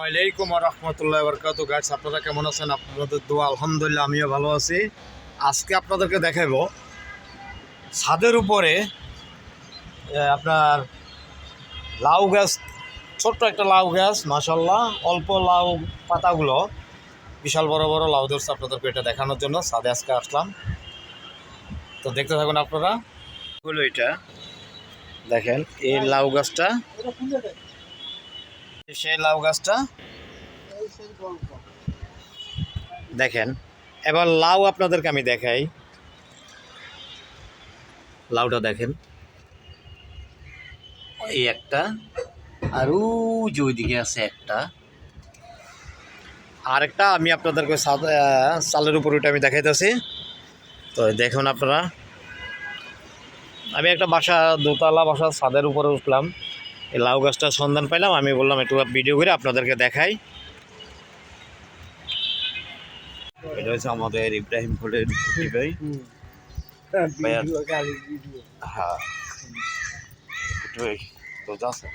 ওয়ালাইকুম রহমতুল্লাহ বরকাতুহু। গাইস, আপনারা কেমন আছেন? আপনাদের দোয়া আলহামদুলিল্লাহ আমিও ভালো আছি। আজকে আপনাদেরকে দেখাবো ছাদের উপরে আপনার লাউ গাছ, ছোট্ট একটা লাউ গাছ, মাশাআল্লাহ অল্প লাউ পাতাগুলো বিশাল বড় বড় লাউ ধরছে। আপনাদেরকে এটা দেখানোর জন্য ছাদে আজকে আসলাম। তো দেখতে থাকুন আপনারা। হলো এটা দেখেন, এই লাউ গাছটা, সেই লাউ গাছটা দেখেন। এবার লাউ আপনাদেরকে আমি দেখাই। লাউটা দেখেন, এই একটা, আর যে ওইদিকে আছে একটা, আরেকটা আমি আপনাদেরকে চালের উপর ওইটা আমি দেখাইতেছি। তো দেখুন আপনারা, আমি একটা বাসা, দোতলা বাসা, ছাদের উপরে উঠলাম, এই লাউ গাছটার সন্ধান পাইলাম। আমি বললাম একটু ভিডিও করে আপনাদেরকে দেখাই। এটা হচ্ছে আমাদের ইব্রাহিম ফুলের ভাই। হ্যাঁ, রোজা আছে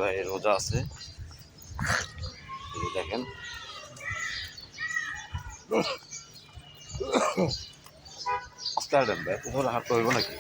ভাই, রোজা আছে। দেখেন আস্তে হাঁটেন ভাই, হাঁটতে হইব নাকি?